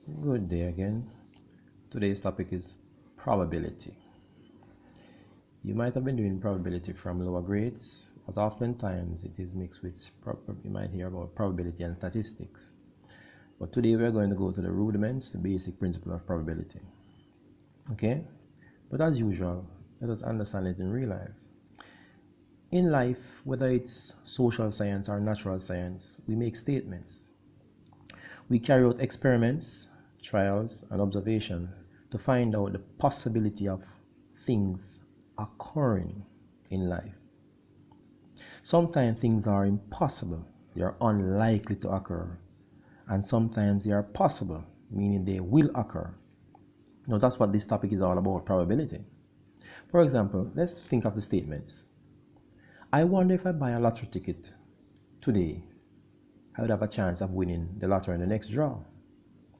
Good day again. Today's topic is probability. You might have been doing probability from lower grades, as oftentimes it is mixed with, you might hear about probability and statistics. But today we're going to go to the rudiments, the basic principle of probability. Okay? But as usual, let us understand it in real life. In life, whether it's social science or natural science, we make statements. We carry out experiments, trials, and observation to find out the possibility of things occurring in life. Sometimes things are impossible, they are unlikely to occur, and sometimes they are possible, meaning they will occur. Now, that's what this topic is all about, probability. For example, let's think of the statements. I wonder if I buy a lottery ticket today, I would have a chance of winning the lottery in the next draw.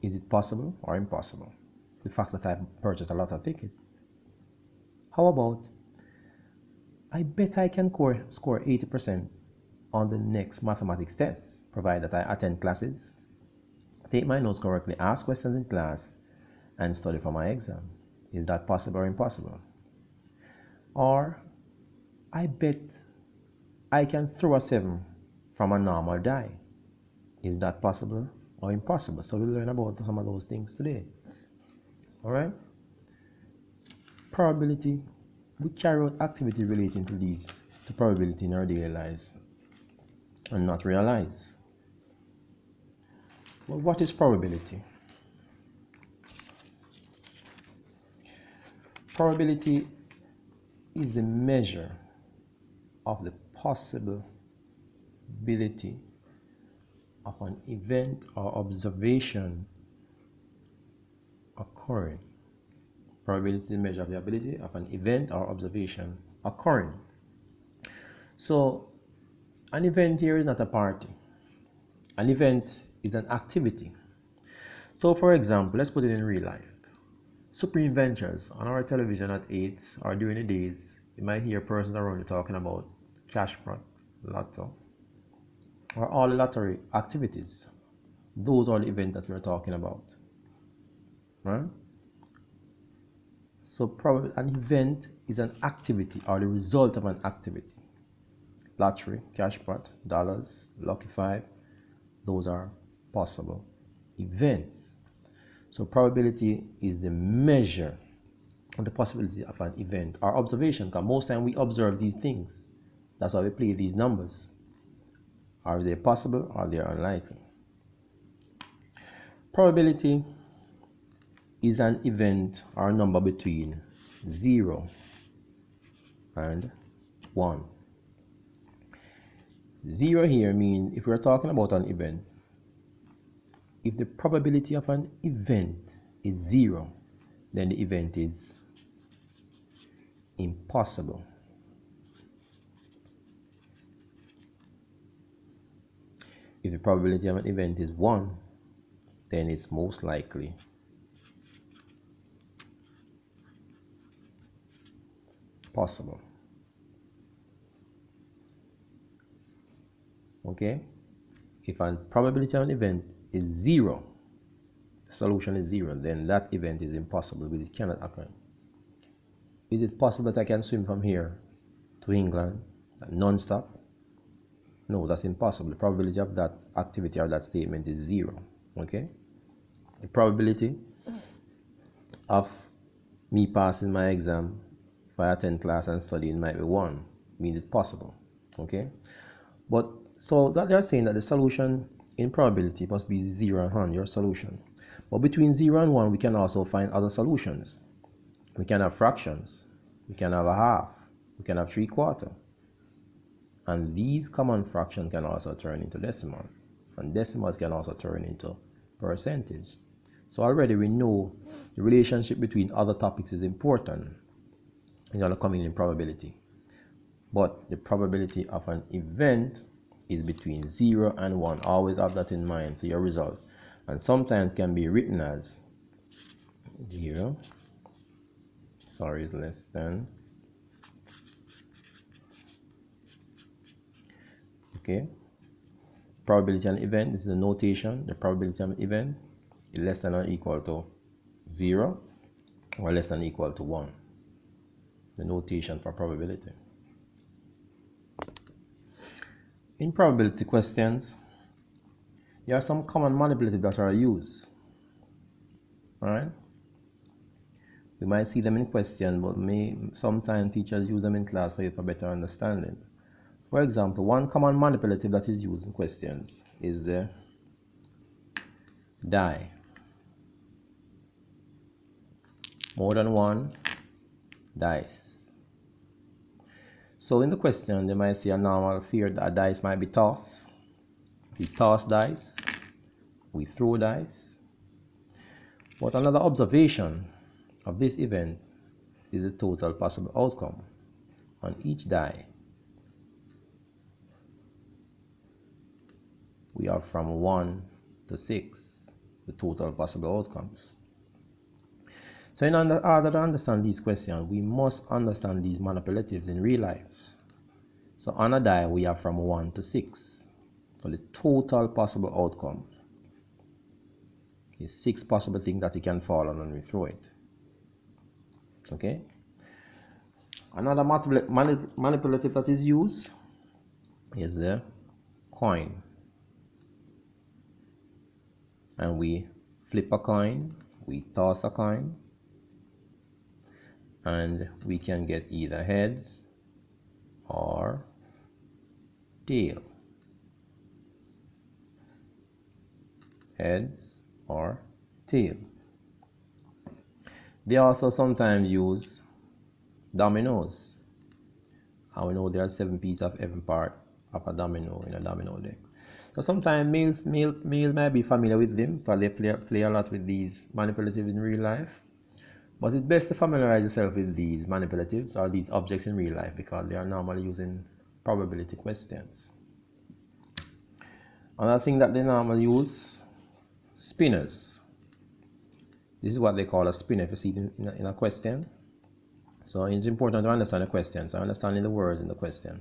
Is it possible or impossible? The fact that I purchased a lottery ticket. How about, I bet I can score 80% on the next mathematics test, provided that I attend classes, take my notes correctly, ask questions in class, and study for my exam. Is that possible or impossible? Or, I bet I can throw a 7 from a normal die. Is that possible or impossible? So we'll learn about some of those things today. Alright? Probability. We carry out activity relating to probability in our daily lives and not realize. Well, what is probability? Probability is the measure of the possibility of an event or observation occurring. Probability is the measure of the ability of an event or observation occurring. So, an event here is not a party. An event is an activity. So, for example, let's put it in real life. Supreme Ventures on our television at 8 or during the days, you might hear persons around you talking about cashpot, lotto, or all the lottery activities. Those are the events that we're talking about. Right? So probably an event is an activity or the result of an activity. Lottery, cashpot, dollars, lucky 5, those are possible events. So probability is the measure of the possibility of an event or observation, because most time we observe these things. That's why we play these numbers. Are they possible or they are unlikely? Probability is an event or a number between 0 and 1. 0 here means if we're talking about an event, if the probability of an event is 0, then the event is impossible. If the probability of an event is 1, then it's most likely possible. Okay? If a probability of an event is 0, the solution is 0, then that event is impossible because it cannot occur. Is it possible that I can swim from here to England non-stop? No, that's impossible. The probability of that activity or that statement is 0. Okay? The probability of me passing my exam if I attend class and studying might be 1. Means it's possible. Okay? But so that they're saying that the solution in probability must be 0 and 1, your solution. But between 0 and 1, we can also find other solutions. We can have fractions. We can have a half. We can have 3/4. And these common fractions can also turn into decimals. And decimals can also turn into percentage. So already we know the relationship between other topics is important in coming in probability. But the probability of an event is between 0 and 1. Always have that in mind. So your result. And sometimes can be written as 0. Sorry, is less than. Okay. Probability of an event. This is a notation. The probability of an event is less than or equal to 0 or less than or equal to 1. The notation for probability. In probability questions, there are some common manipulatives that are used. Alright? We might see them in question, but sometimes teachers use them in class for you for better understanding. For example, one common manipulative that is used in questions is the die. More than one dice. So in the question, they might say a normal fear that a dice might be tossed. We toss dice, we throw dice. But another observation of this event is the total possible outcome on each die. We have from 1 to 6, the total possible outcomes. So in order to understand these questions, we must understand these manipulatives in real life. So on a die, we have from 1 to 6. So the total possible outcome is 6 possible things that it can fall on when we throw it. Okay? Another manipulative that is used is the coin. And we flip a coin, we toss a coin, and we can get either heads or tail. Heads or tail. They also sometimes use dominoes. And we know there are 7 pieces of every part of a domino in a domino deck. So sometimes males might be familiar with them, but they play a lot with these manipulatives in real life. But it's best to familiarize yourself with these manipulatives or these objects in real life because they are normally used in probability questions. Another thing that they normally use, spinners. This is what they call a spinner if you see it in a question. So it's important to understand the question, so understanding the words in the question.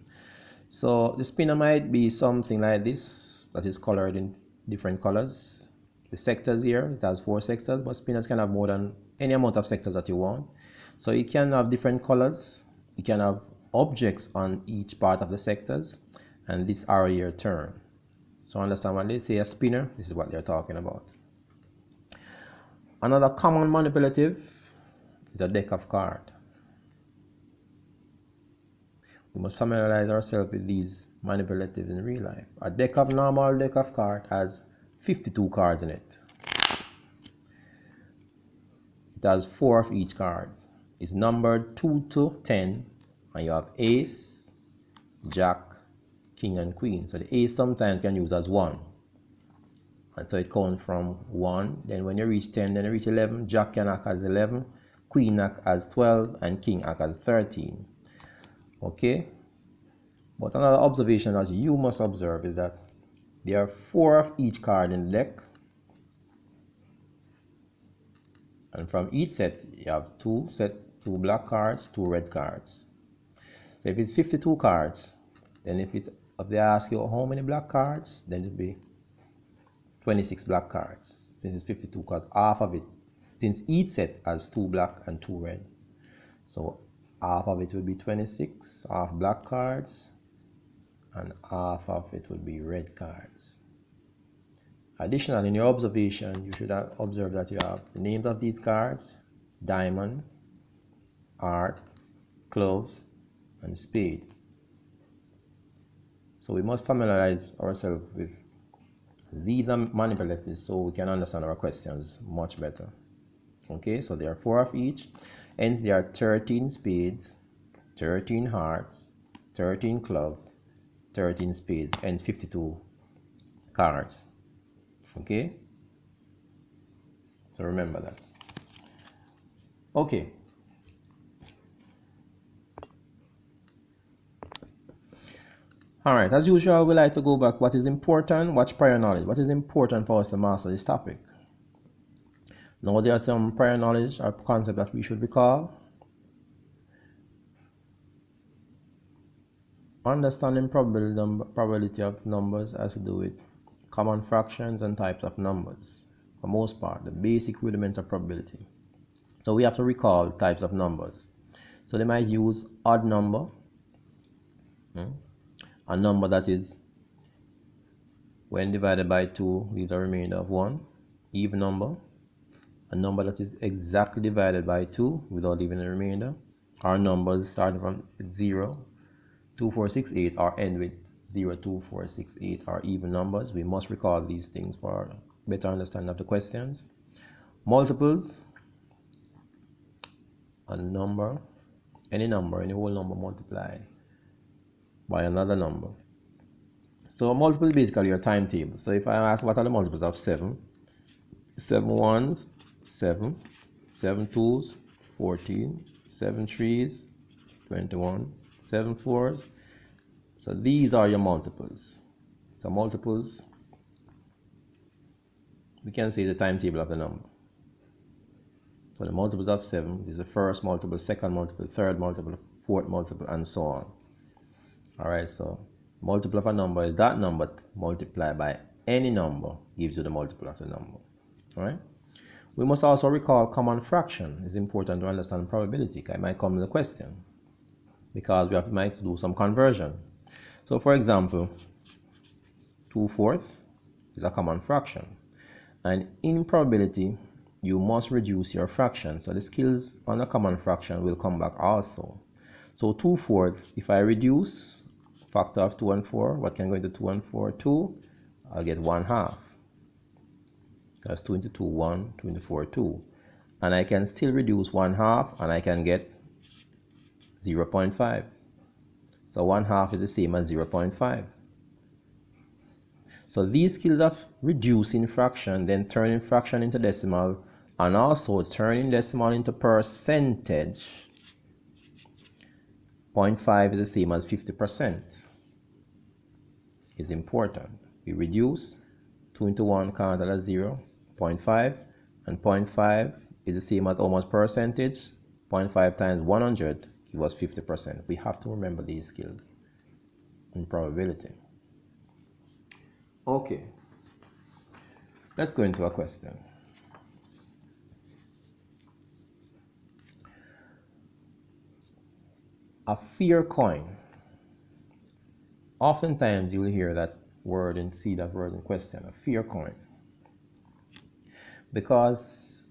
So the spinner might be something like this that is colored in different colors. The sectors here, it has 4 sectors, but spinners can have more than any amount of sectors that you want. So it can have different colors. You can have objects on each part of the sectors, and this arrow here turn. So understand when they say a spinner, this is what they're talking about. Another common manipulative is a deck of cards. We must familiarize ourselves with these manipulatives in real life. A normal deck of cards has 52 cards in it. It has 4 of each card. It's numbered 2 to 10, and you have ace, jack, king, and queen. So the ace sometimes can use as 1. And so it counts from 1. Then when you reach 10, then you reach 11. Jack can act as 11, queen act as 12, and king act as 13. Okay? But another observation that you must observe is that there are 4 of each card in the deck. And from each set, you have 2 black cards, 2 red cards. So if it's 52 cards, then if they ask you how many black cards, then it will be 26 black cards. Since it's 52 cards, half of it, since each set has 2 black and 2 red. So half of it will be 26, half black cards, and half of it would be red cards. Additionally, in your observation, you should observe that you have the names of these cards: diamond, heart, clubs, and spade. So we must familiarize ourselves with these manipulatives so we can understand our questions much better. Okay, so there are 4 of each, hence there are 13 spades, 13 hearts, 13 clubs, 13 spades, hence 52 cards. Okay, so remember that. Okay, alright, as usual, we like to go back. What is important? Watch prior knowledge. What is important for us to master this topic? Now there are some prior knowledge or concepts that we should recall. Understanding probability of numbers has to do with common fractions and types of numbers. for most part, the basic rudiments of probability. So we have to recall types of numbers. So they might use odd number, a number that is when divided by 2 leaves a remainder of 1, even number, a number that is exactly divided by 2 without leaving a remainder. Our numbers starting from 0, 2, 4, 6, 8 or end with 0, 2, 4, 6, 8 are even numbers. We must recall these things for better understanding of the questions. Multiples, a number, any whole number multiplied by another number. So a multiple is basically your timetable. So if I ask what are the multiples of 7, 7 ones, 7, 7 twos, 14, 7 threes, 21, 7 fours. So these are your multiples. So multiples, we can say the timetable of the number. So the multiples of 7 is the first multiple, second multiple, third multiple, fourth multiple, and so on. Alright, so multiple of a number is that number multiplied by any number gives you the multiple of the number. Alright. We must also recall common fraction. It's important to understand probability. It might come in the question because we might do some conversion. So for example, 2/4 is a common fraction, and in probability you must reduce your fraction. So the skills on a common fraction will come back also. So 2/4, if I reduce factor of 2 and 4, what can go into 2 and 4? 2. I'll get 1/2. That's 2 into 2, 1, 2 into 4, 2. And I can still reduce 1/2 and I can get 0.5. So 1/2 is the same as 0.5. So these skills of reducing fraction, then turning fraction into decimal, and also turning decimal into percentage. 0.5 is the same as 50%. Is important. We reduce 2 into 1 counted as 0. 0.5, and 0.5 is the same as almost percentage. 0.5 times 100 gives us 50%. We have to remember these skills in probability. Okay, let's go into a question. A fair coin. Oftentimes you will hear that word and see that word in question, a fair coin. Because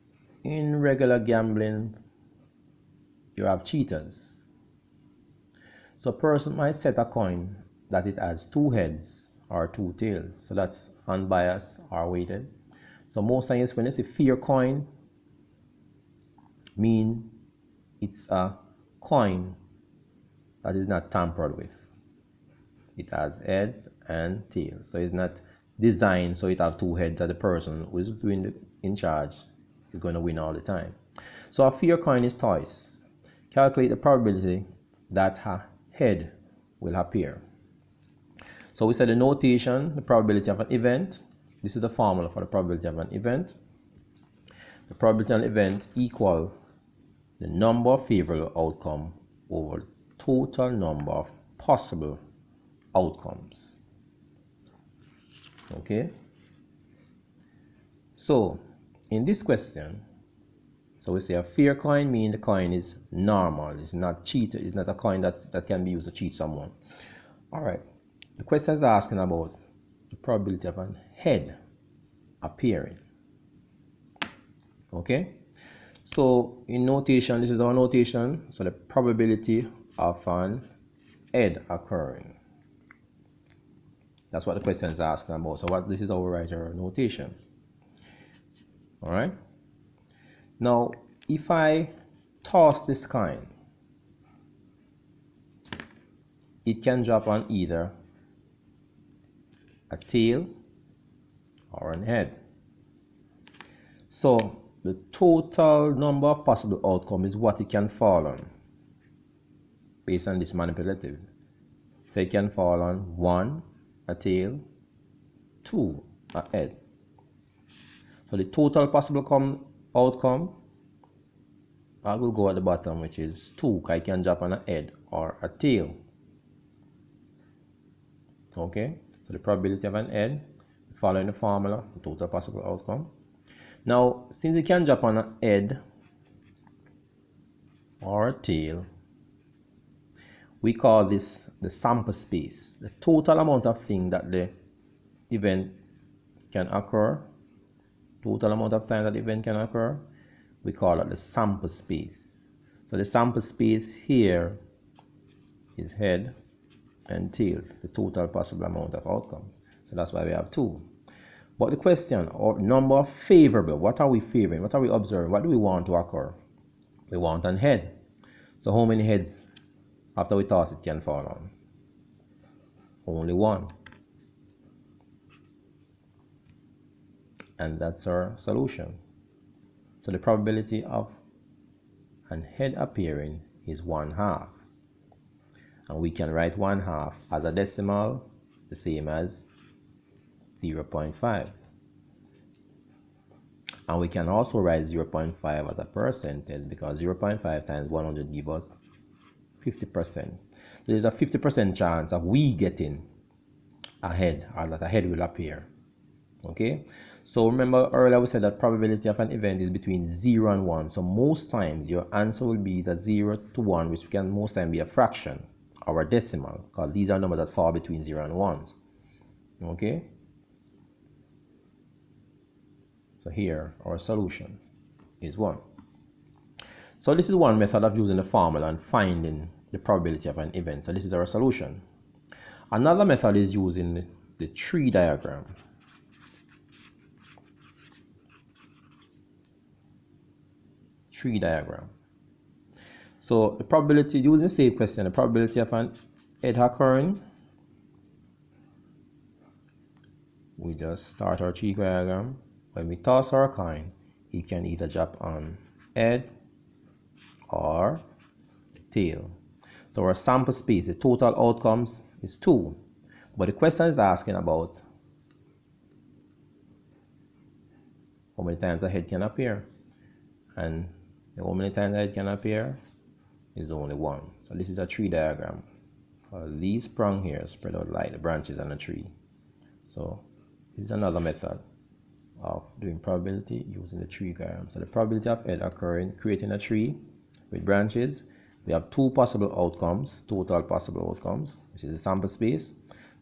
in regular gambling, you have cheaters. So a person might set a coin that it has 2 heads or 2 tails. So that's unbiased or weighted. So most times when you say fair coin, mean it's a coin that is not tampered with. It has head and tail. So it's not designed so it have 2 heads that the person who is in charge is going to win all the time. So a fair coin is twice. Calculate the probability that a head will appear. So we said the notation, the probability of an event. This is the formula for the probability of an event. The probability of an event equal the number of favorable outcome over the total number of possible outcomes. Okay. So in this question, so we say a fair coin means the coin is normal. It's not cheated. It's not a coin that can be used to cheat someone. All right. The question is asking about the probability of an head appearing. Okay. So in notation, this is our notation. So the probability of an head occurring. That's what the question is asking about. So this is our writer notation. All right. Now, if I toss this coin, it can drop on either a tail or an head. So the total number of possible outcomes is what it can fall on based on this manipulative. So it can fall on 1, a tail, 2, a head. So the total possible outcome, I will go at the bottom, which is 2. I can drop on a head or a tail. Okay, so the probability of an head, following the formula, the total possible outcome. Now, since it can drop on a head or a tail, we call this the sample space, the total amount of thing that the event can occur, total amount of time that the event can occur. We call it the sample space. So the sample space here is head and tail, the total possible amount of outcomes. So that's why we have 2. But the question, or number of favorable, what are we favoring? What are we observing? What do we want to occur? We want an head. So how many heads after we toss it can fall on? Only 1. And that's our solution. So the probability of an head appearing is 1/2. And we can write 1/2 as a decimal, the same as 0.5. And we can also write 0.5 as a percentage, because 0.5 times 100 gives us 50%. So there's a 50% chance of we getting a head, or that a head will appear. Okay, so remember earlier we said that probability of an event is between 0 and 1. So most times your answer will be the 0 to 1, which can most times be a fraction or a decimal, because these are numbers that fall between 0 and 1. Okay, so here our solution is 1. So this is one method of using the formula and finding the probability of an event. So this is our solution. Another method is using the tree diagram. Tree diagram. So the probability, using the same question, the probability of an head occurring, we just start our tree diagram. When we toss our coin, it can either drop on head or tail. So our sample space, the total outcomes is 2. But the question is asking about how many times a head can appear. And how many times a head can appear is only 1. So this is a tree diagram. These prong here spread out like the branches on a tree. So this is another method of doing probability using the tree diagram. So the probability of head occurring, creating a tree with branches. We have 2 possible outcomes, total possible outcomes, which is the sample space.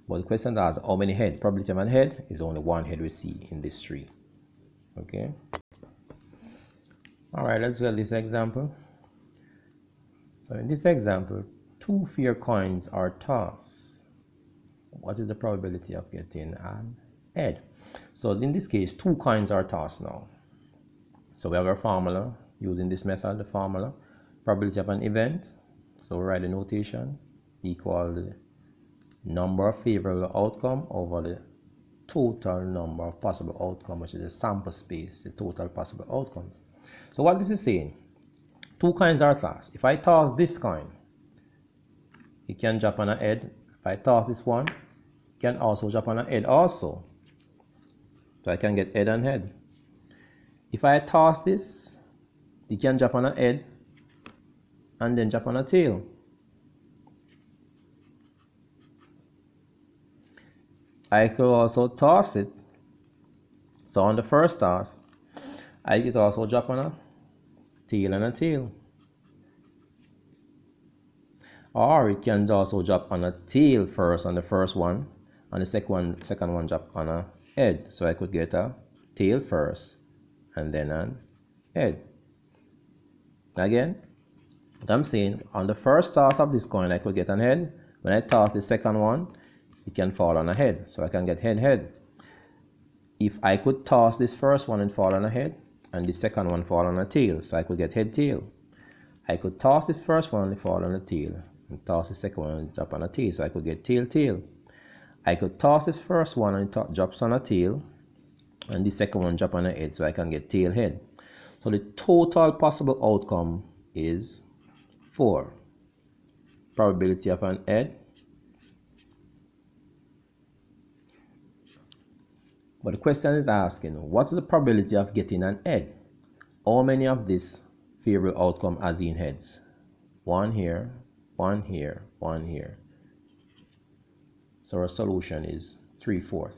But the question is how many head? Probability of a head is only 1 head we see in this tree. Okay. All right, let's look at this example. So in this example, 2 fair coins are tossed. What is the probability of getting an head? So in this case, 2 coins are tossed now. So we have our formula using this method, the formula. Probability of an event. So we write the notation equal the number of favorable outcome over the total number of possible outcome, which is the sample space, the total possible outcomes. So what this is saying, 2 coins are tossed. If I toss this coin, it can drop on a head. If I toss this one, it can also drop on a head also. So I can get head and head. If I toss this, it can drop on a head and then drop on a tail. I could also toss it. So on the first toss, I could also drop on a tail and a tail. Or it can also drop on a tail first on the first one, and the second one drop on a head. So I could get a tail first and then an head. Again, what I'm saying, on the first toss of this coin I could get an head. When I toss the second one, it can fall on a head, so I can get head. If I could toss this first one and fall on a head, and the second one fall on a tail, so I could get head tail. I could toss this first one and fall on a tail, and toss the second one and drop on a tail, so I could get tail. I could toss this first one and it drops on a tail, and the second one drop on a head, so I can get tail head. So the total possible outcome is 4. Probability of an head. But the question is asking, what's the probability of getting an head? How many of this favorable outcome has in heads? 1 here, 1 here, 1 here. So our solution is 3/4.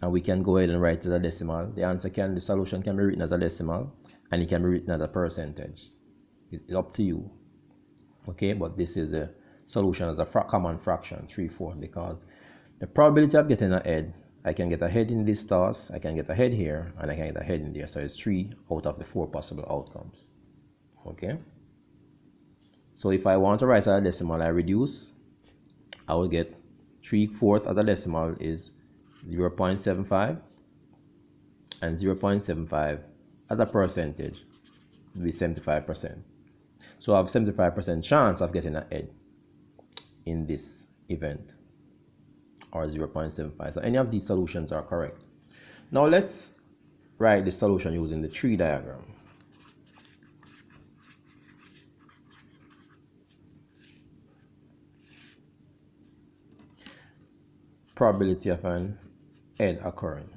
and we can go ahead and write it as a decimal. The solution can be written as a decimal, and it can be written as a percentage. It's up to you. Okay, but this is a solution as a common fraction, 3/4, because the probability of getting ahead, I can get ahead in this toss, I can get ahead here, and I can get ahead in there. So it's 3 out of the 4 possible outcomes. Okay, so if I want to write a decimal, I reduce. I will get 3/4 as a decimal is 0.75, and 0.75 as a percentage will be 75%. So I have 75% chance of getting ahead in this event, or 0.75. So any of these solutions are correct. Now let's write the solution using the tree diagram. Probability of an head occurring.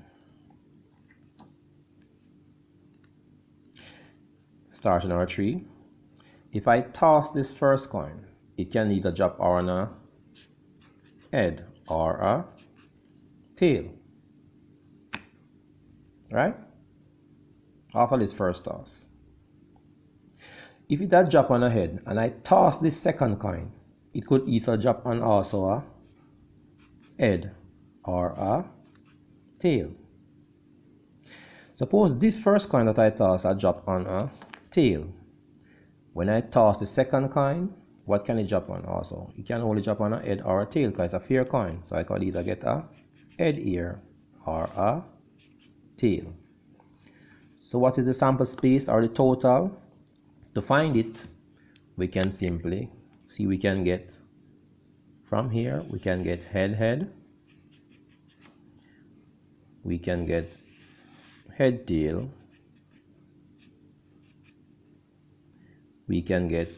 Starting our tree. If I toss this first coin, it can either drop on a head or a tail, right? After this first toss. If it had dropped on a head and I toss this second coin, it could either drop on also a head or a tail. Suppose this first coin that I toss I drop on a tail. When I toss the second coin, what can it drop on also? It can only drop on a head or a tail because it's a fair coin. So I could either get a head here or a tail. So what is the sample space or the total? To find it, we can simply see we can get from here, we can get head, we can get head tail, we can get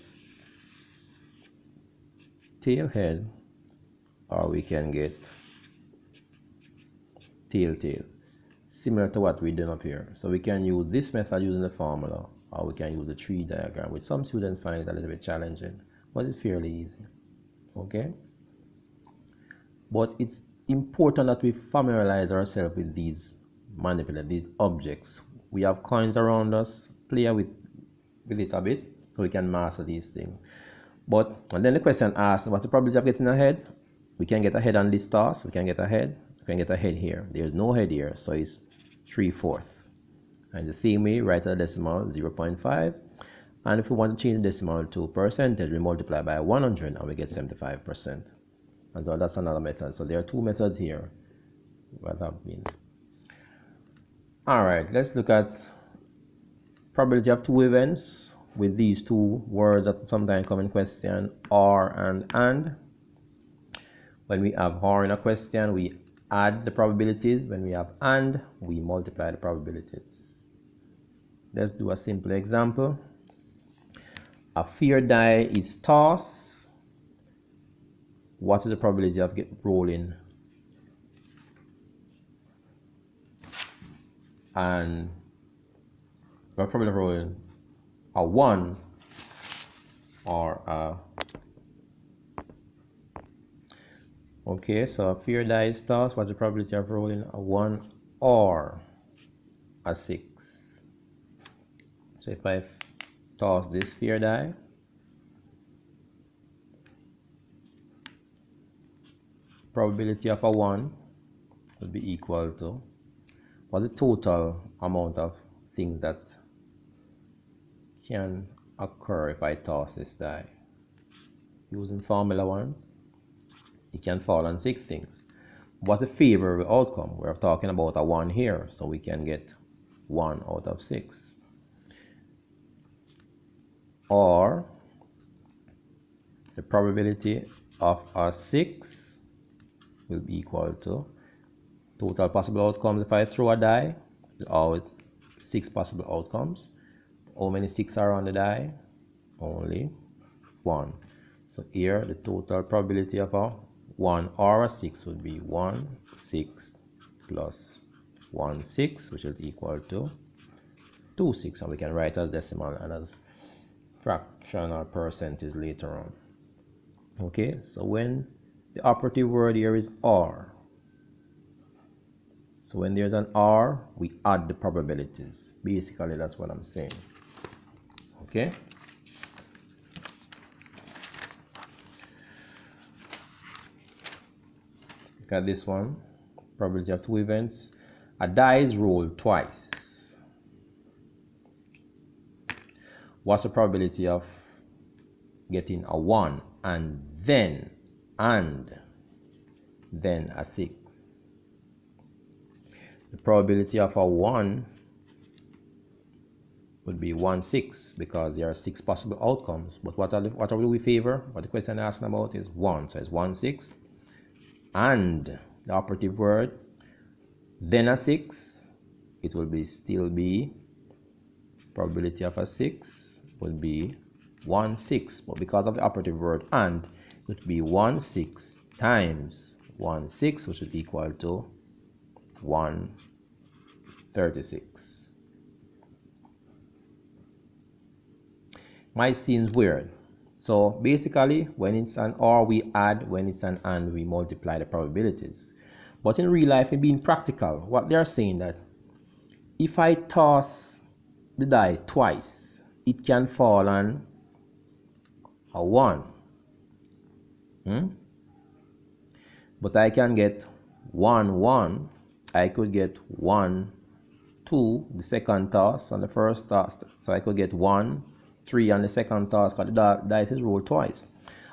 tail head, or we can get tail, similar to what we did up here. So we can use this method using the formula, or we can use the tree diagram, which some students find it a little bit challenging, but it's fairly easy. Okay, but it's important that we familiarize ourselves with these these objects. We have coins around us, play with it a bit so we can master these things. And then the question asks, what's the probability of getting ahead? We can get ahead on this toss, we can get ahead here. There's no head here, so it's 3/4. And the same way, write a decimal 0.5, and if we want to change the decimal to percentage, we multiply by 100 and we get 75%. And so that's another method. So there are two methods here. What that means. All right, let's look at probability of two events with these two words that sometimes come in question, or and. When we have or in a question, we add the probabilities. When we have and, we multiply the probabilities. Let's do a simple example. A fair die is tossed. What is the probability of rolling and what probability of rolling a 1 or a okay, so a fair die is tossed. What's the probability of rolling a 1 or a 6? So if I toss this fair die, probability of a 1 would be equal to what's the total amount of things that can occur if I toss this die. Using Formula 1, it can fall on 6 things. What's the favorable outcome? We're talking about a 1 here, so we can get 1 out of 6. Or the probability of a 6 will be equal to total possible outcomes. If I throw a die, there's always 6 possible outcomes. How many 6 are on the die? Only 1. So here the total probability of a 1 or a 6 would be 1 6 plus 1 6, which is equal to 2 6, and we can write as decimal and as fraction or percentage later on. Okay, so when the operative word here is or, So when there's an or, we add the probabilities. Basically, that's what I'm saying. Okay? Look at this one. Probability of two events. A die is rolled twice. What's the probability of getting a 1 and then a 6? The probability of a 1 would be 1/6 because there are 6 possible outcomes. But what do we favor? What the question asking about is 1. So it's 1/6 and the operative word, then a 6. It will still be probability of a 6 would be 1/6, but because of the operative word and, it would be 1/6 times 1/6, which would equal to 1/36. Might seem weird. So basically, when it's an or, we add; when it's an and, we multiply the probabilities. But in real life, in being practical, what they're saying that if I toss the die twice, it can fall on a 1. But I can get 1, 1. I could get 1, 2, the second toss on the first toss. So I could get 1, 3 on the second toss because the dice is rolled twice.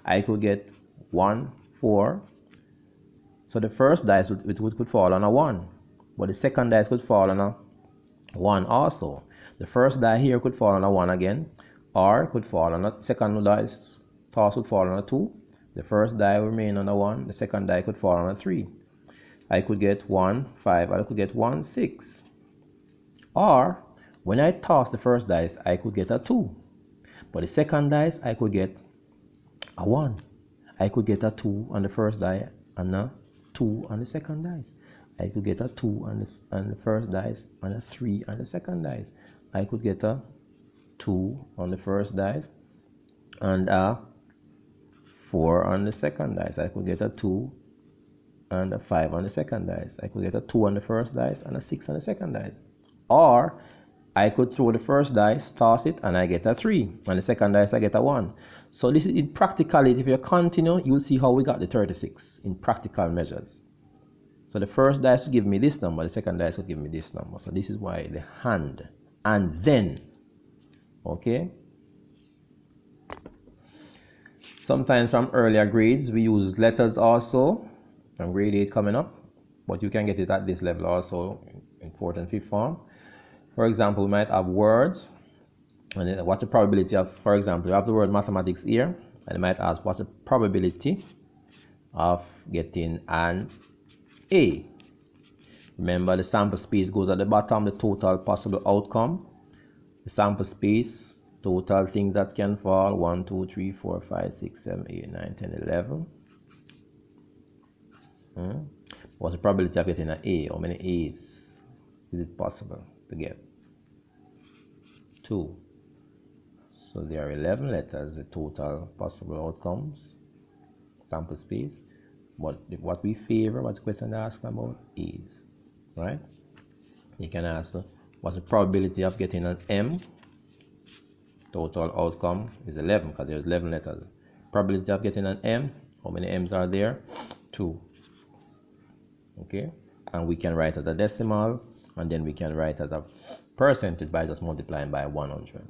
I could get 1, 4. So the first dice could fall on a 1. But the second dice could fall on a 1 also. The first die here could fall on a 1 again, or could fall on a second dice toss would fall on a 2. The first die will remain on a 1. The second die could fall on a 3. I could get 1, 5, or I could get 1, 6. Or when I toss the first dice, I could get a 2. But the second dice, I could get a 1. I could get a 2 on the first die and a 2 on the second dice. I could get a 2 on the first dice and a 3 on the second dice. I could get a 2 on the first dice and a 4 on the second dice. I could get a 2 and a 5 on the second dice. I could get a 2 on the first dice and a 6 on the second dice. Or I could throw the first dice, toss it, and I get a 3. On the second dice, I get a 1. So this is in practicality. If you continue, you'll see how we got the 36 in practical measures. So the first dice will give me this number, the second dice will give me this number. So this is why the and then. Okay? Sometimes from earlier grades, we use letters also. From grade 8 coming up. But you can get it at this level also in 4th and 5th form. For example, we might have words. And what's the probability of, for example, you have the word mathematics here. And you might ask, what's the probability of getting an A? Remember, the sample space goes at the bottom, the total possible outcome. The sample space, total things that can fall, 1, 2, 3, 4, 5, 6, 7, 8, 9, 10, 11. What's the probability of getting an A? How many A's is it possible to get? 2. So there are 11 letters, the total possible outcomes, sample space. But what we favor, what's the question asking about, is, right? You can ask, what's the probability of getting an M? Total outcome is 11 because there's 11 letters. Probability of getting an M, how many M's are there? 2. Okay, and we can write as a decimal, and then we can write as a percentage by just multiplying by 100.